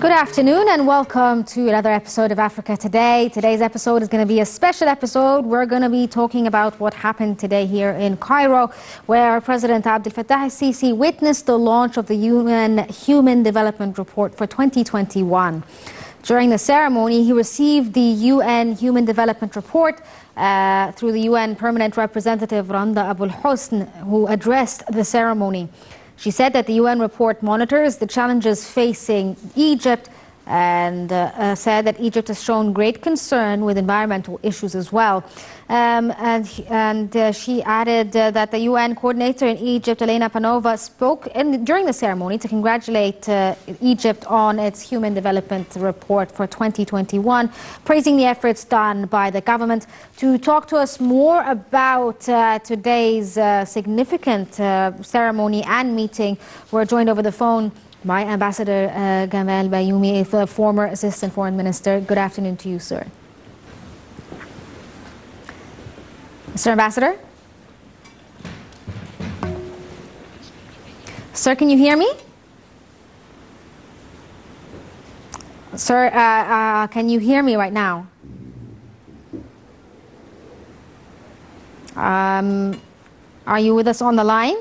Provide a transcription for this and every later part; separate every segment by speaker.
Speaker 1: Good afternoon and welcome to another episode of Africa Today. Today's episode is going to be a special episode. We're going to be talking about what happened today here in Cairo, where President Abdel Fattah el-Sisi witnessed the launch of the UN Human Development Report for 2021. During the ceremony, he received the UN Human Development Report through the UN Permanent Representative Randa Abul Hosn, who addressed the ceremony. She said that the UN report monitors the challenges facing Egypt and said that Egypt has shown great concern with environmental issues as well. She added that the UN coordinator in Egypt, Elena Panova, spoke during the ceremony to congratulate Egypt on its Human Development Report for 2021, praising the efforts done by the government. To talk to us more about today's significant ceremony and meeting, we're joined over the phone by Ambassador Gamal Bayoumi, the former Assistant Foreign Minister. Good afternoon to you, sir. Mr. Ambassador? Sir, can you hear me? Sir, can you hear me right now? Are you with us on the line?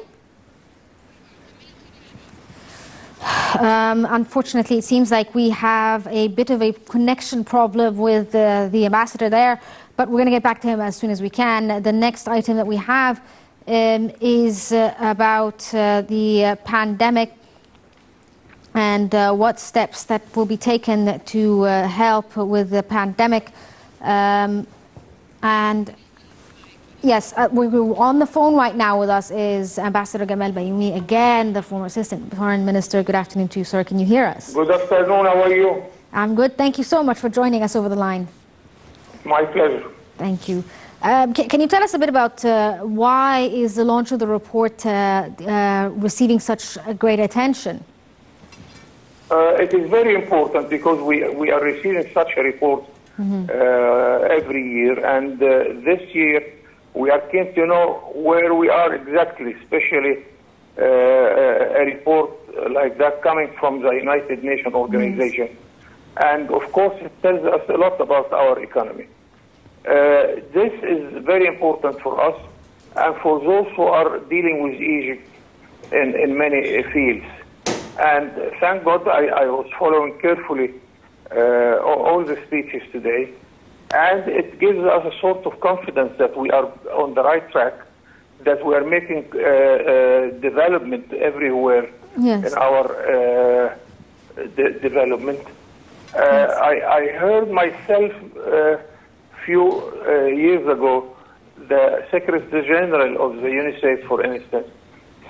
Speaker 1: Unfortunately, it seems like we have a bit of a connection problem with the ambassador there, but we're going to get back to him as soon as we can. The next item that we have is about the pandemic and what steps that will be taken to help with the pandemic. Yes, we're on the phone right now with us is Ambassador Gamal Bayoumi, again, the former Assistant Foreign Minister. Good afternoon to you, sir. Can you hear us?
Speaker 2: Good afternoon. How are you?
Speaker 1: I'm good. Thank you so much for joining us over the line.
Speaker 2: My pleasure.
Speaker 1: Thank you. Can you tell us a bit about why is the launch of the report receiving such great attention?
Speaker 2: It is very important because we are receiving such a report every year, and this year we are keen to know where we are exactly, especially a report like that coming from the United Nations organization. And of course, it tells us a lot about our economy. This is very important for us and for those who are dealing with Egypt in many fields. And thank God I was following carefully all the speeches today. And it gives us a sort of confidence that we are on the right track, that we are making development everywhere in our development. I heard myself a few years ago the Secretary General of the UNICEF, for instance,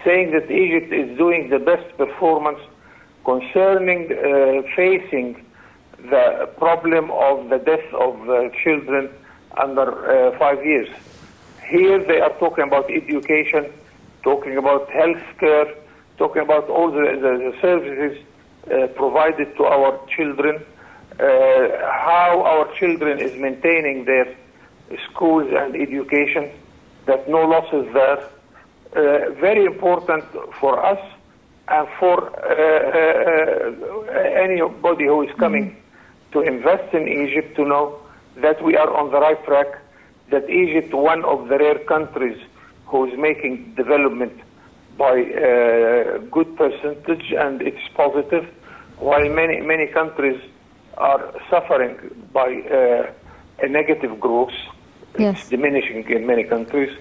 Speaker 2: saying that Egypt is doing the best performance concerning facing the problem of the death of children under 5 years. Here they are talking about education, talking about health care, talking about all the services provided to our children, how our children is maintaining their schools and education, that no loss is there. Very important for us and for anybody who is coming to invest in Egypt to know that we are on the right track, that Egypt, one of the rare countries who is making development by a good percentage, and it's positive, while many countries are suffering by a negative growth. It's diminishing in many countries.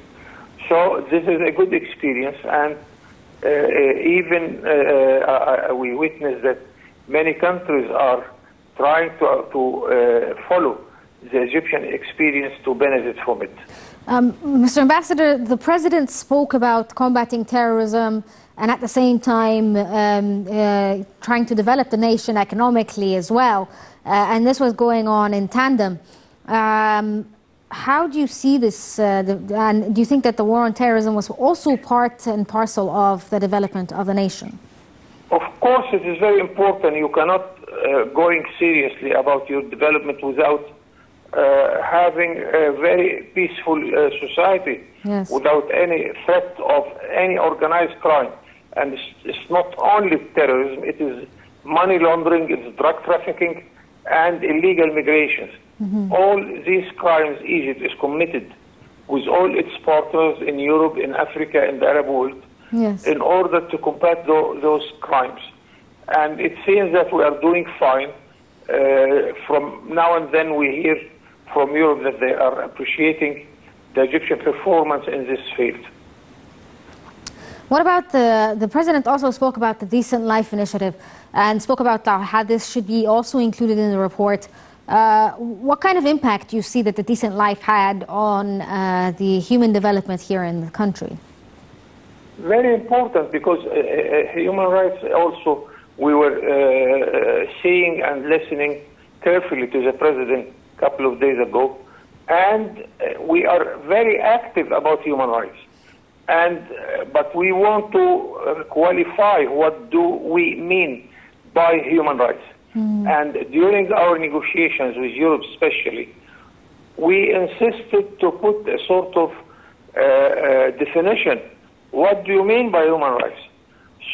Speaker 2: So this is a good experience, and even we witness that many countries are trying to follow the Egyptian experience to benefit from it.
Speaker 1: Mr. Ambassador, the President spoke about combating terrorism and at the same time trying to develop the nation economically as well. And this was going on in tandem. How do you see this? And do you think that the war on terrorism was also part and parcel of the development of the nation?
Speaker 2: Of course, it is very important. You cannot going seriously about your development without having a very peaceful society, without any threat of any organized crime. And it's not only terrorism, it is money laundering, it's drug trafficking, and illegal migrations. All these crimes Egypt is committed with all its partners in Europe, in Africa, in the Arab world, in order to combat those crimes. And it seems that we are doing fine. From now and then we hear from Europe that they are appreciating the Egyptian performance in this field.
Speaker 1: What about the president also spoke about the Decent Life Initiative and spoke about how this should be also included in the report. What kind of impact do you see that the Decent Life had on the human development here in the country?
Speaker 2: Very important, because human rights also, we were seeing and listening carefully to the president a couple of days ago, and we are very active about human rights. But we want to qualify what do we mean by human rights. And during our negotiations with Europe especially, we insisted to put a sort of definition. What do you mean by human rights?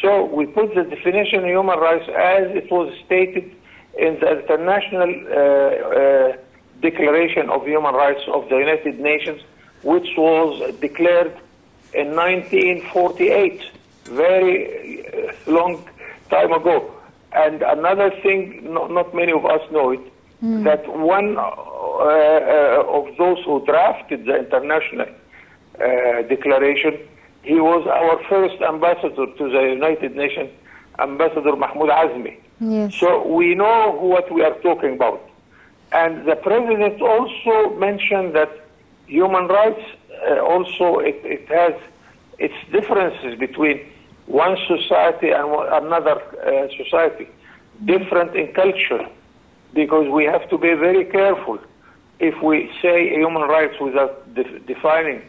Speaker 2: So we put the definition of human rights as it was stated in the International Declaration of Human Rights of the United Nations, which was declared in 1948, very long time ago. And another thing, not many of us know it, that one of those who drafted the international declaration, he was our first ambassador to the United Nations, Ambassador Mahmoud Azmi.
Speaker 1: Yes.
Speaker 2: So we know what we are talking about. And the president also mentioned that human rights also, it has its differences between one society and another society, different in culture, because we have to be very careful if we say human rights without defining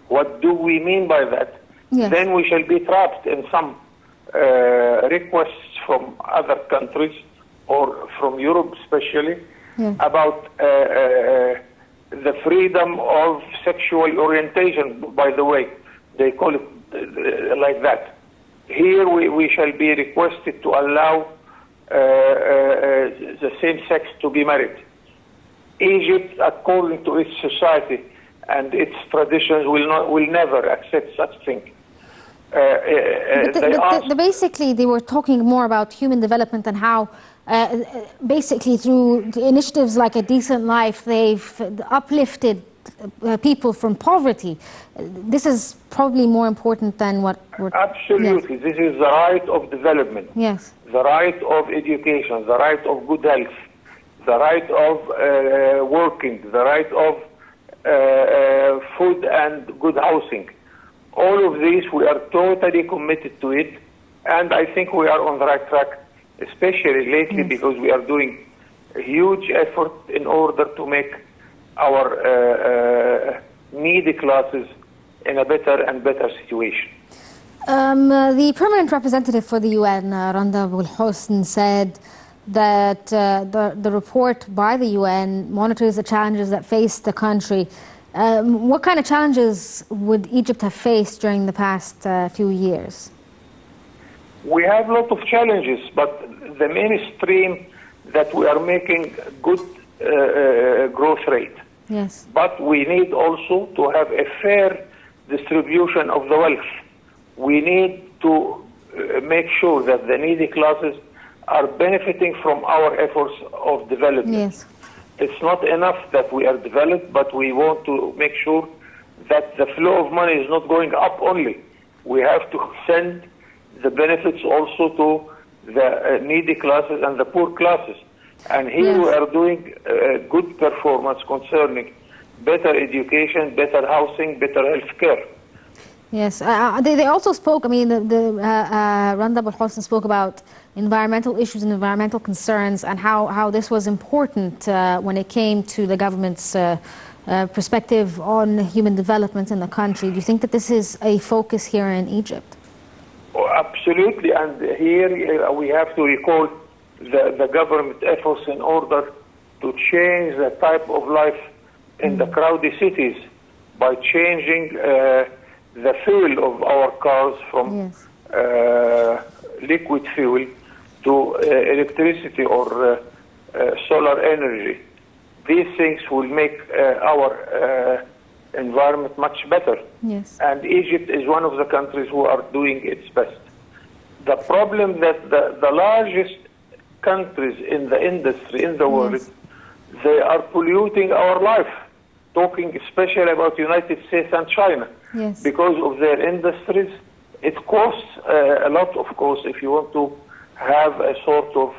Speaker 2: what do we mean by that.
Speaker 1: Yes.
Speaker 2: Then we shall be trapped in some requests from other countries or from Europe especially about the freedom of sexual orientation, by the way. They call it like that. Here we shall be requested to allow the same sex to be married. Egypt, according to its society and its traditions, will never accept such thing.
Speaker 1: Basically, they were talking more about human development and how, basically, through initiatives like A Decent Life, they've uplifted people from poverty. This is probably more important than what we're...
Speaker 2: Absolutely. Yes. This is the right of development.
Speaker 1: Yes.
Speaker 2: The right of education, the right of good health, the right of working, the right of food and good housing. All of these, we are totally committed to it, and I think we are on the right track, especially lately because we are doing a huge effort in order to make our needy classes in a better and better situation.
Speaker 1: The permanent representative for the UN, Randa Abul-Hosn, said that the report by the UN monitors the challenges that face the country. What kind of challenges would Egypt have faced during the past few years?
Speaker 2: We have a lot of challenges, but the mainstream that we are making good growth rate.
Speaker 1: Yes.
Speaker 2: But we need also to have a fair distribution of the wealth. We need to make sure that the needy classes are benefiting from our efforts of development.
Speaker 1: Yes.
Speaker 2: It's not enough that we are developed, but we want to make sure that the flow of money is not going up only. We have to send the benefits also to the needy classes and the poor classes. And here we are doing good performance concerning better education, better housing, better health care.
Speaker 1: Yes, they also spoke, I mean, Randa Abul-Hosn spoke about environmental issues and environmental concerns and how this was important when it came to the government's perspective on human development in the country. Do you think that this is a focus here in Egypt?
Speaker 2: Oh, absolutely, and here we have to recall the government efforts in order to change the type of life in the crowded cities by changing the fuel of our cars from liquid fuel to electricity or solar energy. These things will make our environment much better.
Speaker 1: Yes.
Speaker 2: And Egypt is one of the countries who are doing its best. The problem that the largest countries in the industry in the world,
Speaker 1: Yes.
Speaker 2: they are polluting our life, talking especially about United States and China.
Speaker 1: Yes.
Speaker 2: Because of their industries, it costs a lot, of course, if you want to have a sort of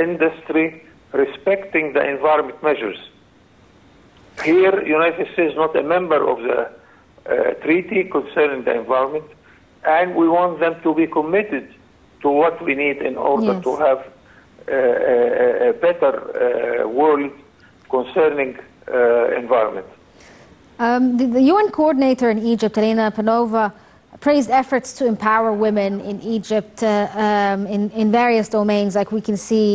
Speaker 2: industry respecting the environment measures. Here, United States is not a member of the treaty concerning the environment, and we want them to be committed to what we need in order
Speaker 1: Yes.
Speaker 2: to have a better world concerning environment.
Speaker 1: The UN coordinator in Egypt, Elena Panova, praised efforts to empower women in Egypt in various domains. Like we can see,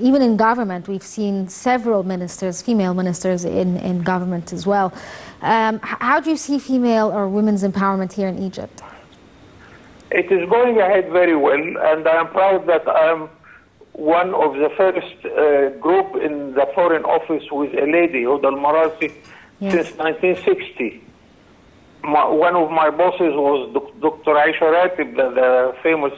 Speaker 1: even in government, we've seen several ministers, female ministers in government as well. How do you see female or women's empowerment here in Egypt?
Speaker 2: It is going ahead very well, and I am proud that I am one of the first group in the Foreign Office with a lady, Huda al-Marasi,
Speaker 1: Yes.
Speaker 2: since 1960. One of my bosses was Dr. Aisha Ratib, the famous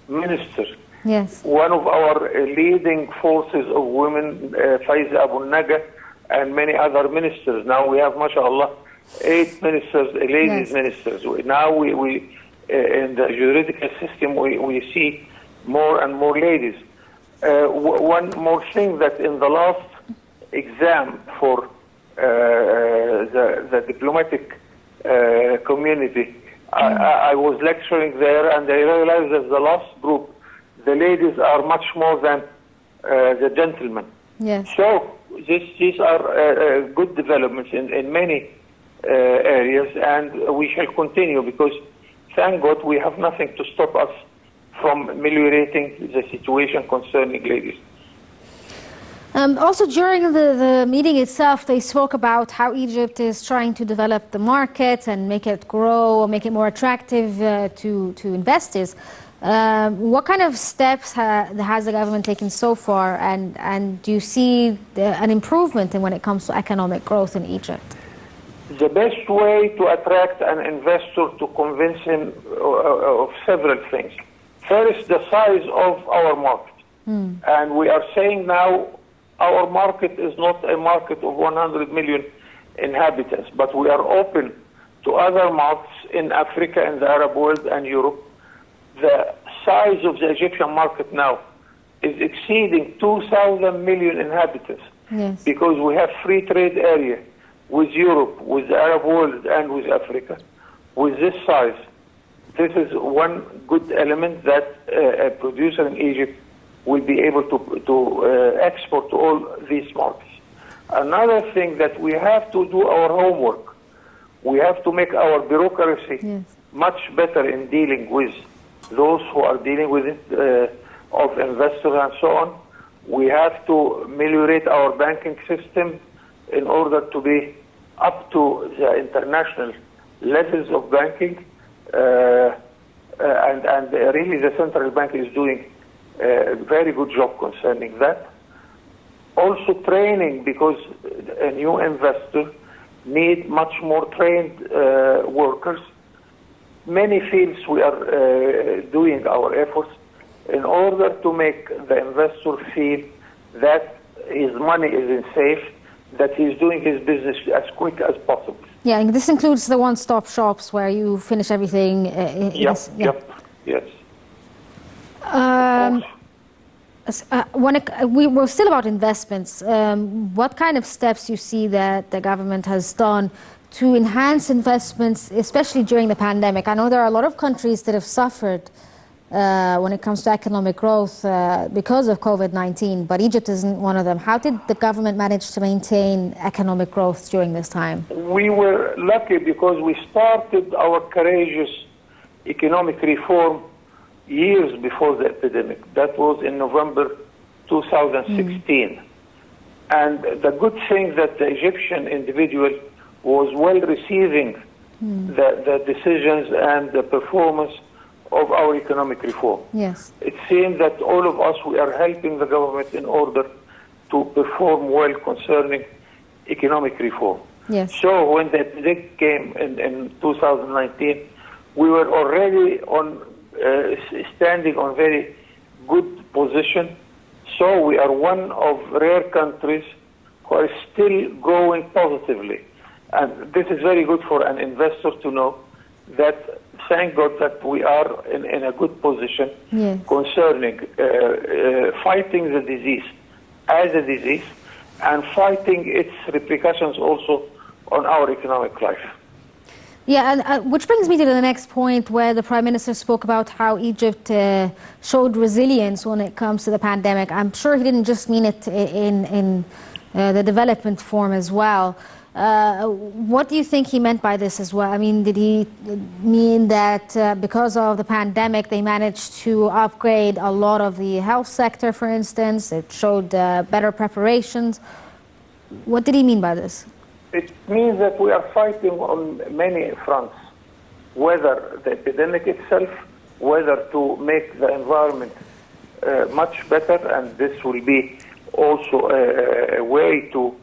Speaker 2: minister.
Speaker 1: Yes.
Speaker 2: One of our leading forces of women, Faiza Abu Naga, and many other ministers. Now we have, mashallah, 8 ministers, ladies
Speaker 1: Yes.
Speaker 2: ministers. Now we in the juridical system, we see more and more ladies. One more thing, that in the last exam for the diplomatic community, I was lecturing there, and I realized that the last group, the ladies are much more than the gentlemen.
Speaker 1: Yes.
Speaker 2: So these are good developments in many areas, and we shall continue, because thank God we have nothing to stop us from ameliorating the situation concerning ladies.
Speaker 1: Also, during the meeting itself, they spoke about how Egypt is trying to develop the market and make it grow, make it more attractive to investors. What kind of steps has the government taken so far, and do you see an improvement in when it comes to economic growth in Egypt?
Speaker 2: The best way to attract an investor, to convince him of several things. First, the size of our market. And we are saying now our market is not a market of 100 million inhabitants, but we are open to other markets in Africa, in the Arab world, and Europe. The size of the Egyptian market now is exceeding 2,000 million inhabitants.
Speaker 1: Yes.
Speaker 2: Because we have free trade area with Europe, with the Arab world, and with Africa. With this size, this is one good element that a producer in Egypt will be able to export to all these markets. Another thing, that we have to do our homework. We have to make our bureaucracy
Speaker 1: Yes.
Speaker 2: much better in dealing with those who are dealing with it, of investors and so on. We have to ameliorate our banking system in order to be up to the international levels of banking, and really the central bank is doing a very good job concerning that. Also training, because a new investor need much more trained workers. Many fields we are doing our efforts in order to make the investor feel that his money is safe, that he's doing his business as quick as possible.
Speaker 1: Yeah, and this includes the one-stop shops where you finish everything.
Speaker 2: Yes.
Speaker 1: We're still about investments. What kind of steps you see that the government has done to enhance investments, especially during the pandemic? I know there are a lot of countries that have suffered when it comes to economic growth because of COVID-19, but Egypt isn't one of them. How did the government manage to maintain economic growth during this time?
Speaker 2: We were lucky because we started our courageous economic reform years before the epidemic. That was in November 2016. And the good thing that the Egyptian individual was well receiving the decisions and the performance of our economic reform.
Speaker 1: Yes.
Speaker 2: It seems that all of us, we are helping the government in order to perform well concerning economic reform.
Speaker 1: Yes.
Speaker 2: So when the epidemic came in 2019, we were already on standing on very good position. So we are one of rare countries who are still growing positively. And this is very good for an investor to know that, thank God, that we are in a good position
Speaker 1: Yes.
Speaker 2: concerning fighting the disease as a disease and fighting its repercussions also on our economic life.
Speaker 1: Yeah, and which brings me to the next point where the Prime Minister spoke about how Egypt showed resilience when it comes to the pandemic. I'm sure he didn't just mean it in the development form as well. What do you think he meant by this as well? I mean, did he mean that because of the pandemic they managed to upgrade a lot of the health sector, for instance? It showed better preparations. What did he mean by this?
Speaker 2: It means that we are fighting on many fronts, whether the epidemic itself, whether to make the environment much better, and this will be also a way to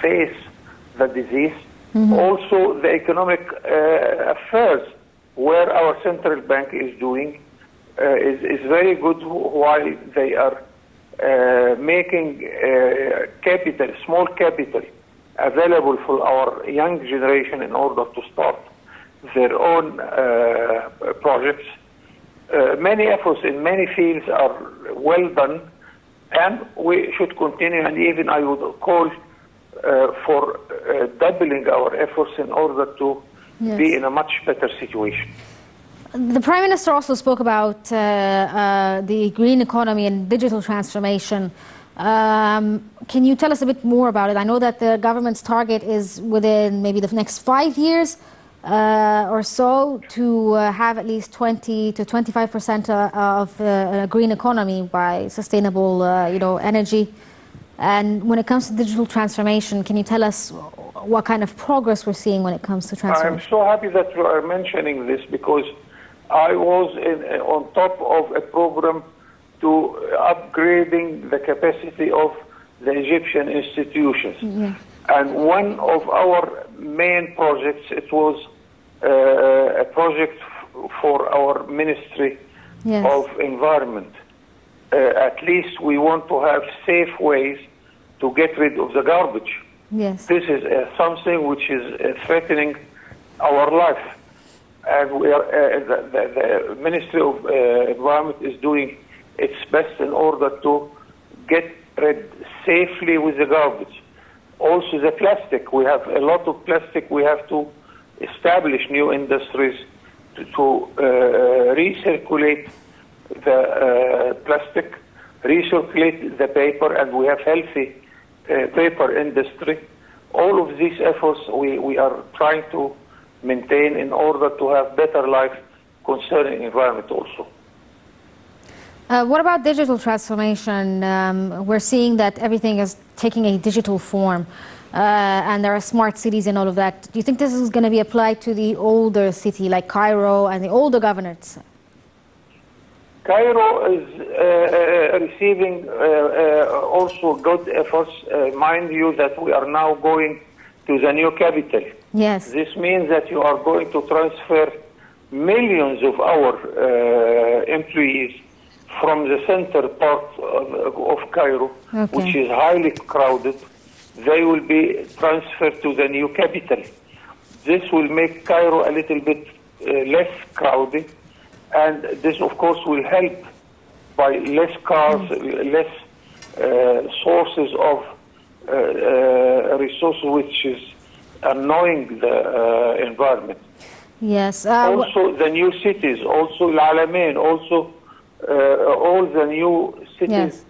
Speaker 2: face the disease. Mm-hmm. Also, the economic affairs, where our central bank is doing, is very good while they are making capital, small capital, available for our young generation in order to start their own projects. Many efforts in many fields are well done, and we should continue, and even I would call for doubling our efforts in order to be in a much better situation.
Speaker 1: The Prime Minister also spoke about the green economy and digital transformation. Can you tell us a bit more about it? I know that the government's target is within maybe the next 5 years or so to have at least 20 to 25% of a green economy by sustainable, energy. And when it comes to digital transformation, can you tell us what kind of progress we're seeing when it comes to transformation?
Speaker 2: I'm so happy that you are mentioning this, because I was on top of a program to upgrading the capacity of the Egyptian institutions. Yeah. And one of our main projects, it was a project for our Ministry of Environment. At least we want to have safe ways to get rid of the garbage.
Speaker 1: Yes.
Speaker 2: This is something which is threatening our life. And we are, the Ministry of Environment is doing its best in order to get rid safely with the garbage. Also the plastic, we have a lot of plastic. We have to establish new industries to recirculate the plastic, recirculate the paper, and we have healthy paper industry. All of these efforts we are trying to maintain in order to have better life concerning environment also.
Speaker 1: What about digital transformation? We're seeing that everything is taking a digital form, and there are smart cities and all of that. Do you think this is going to be applied to the older city like Cairo and the older governorates?
Speaker 2: Cairo is receiving also good efforts. Mind you that we are now going to the new capital.
Speaker 1: Yes.
Speaker 2: This means that you are going to transfer millions of our employees from the center part of Cairo, which is highly crowded. They will be transferred to the new capital. This will make Cairo a little bit less crowded, and this, of course, will help by less cars, less sources of resources, which is annoying the environment.
Speaker 1: Yes.
Speaker 2: Also, the new cities, also Al Alamein, also all the new cities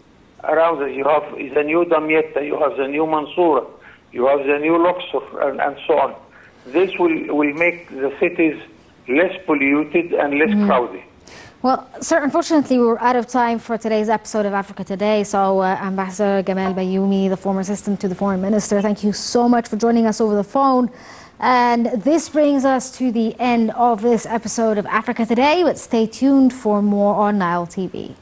Speaker 2: around us. You have the new Damietta, you have the new Mansoura, you have the new Luxor, and so on. This will make the cities less polluted and less crowded.
Speaker 1: Well, sir, unfortunately, we're out of time for today's episode of Africa Today. So, Ambassador Gamal Bayoumi, the former assistant to the Foreign Minister, thank you so much for joining us over the phone. And this brings us to the end of this episode of Africa Today, but stay tuned for more on Nile TV.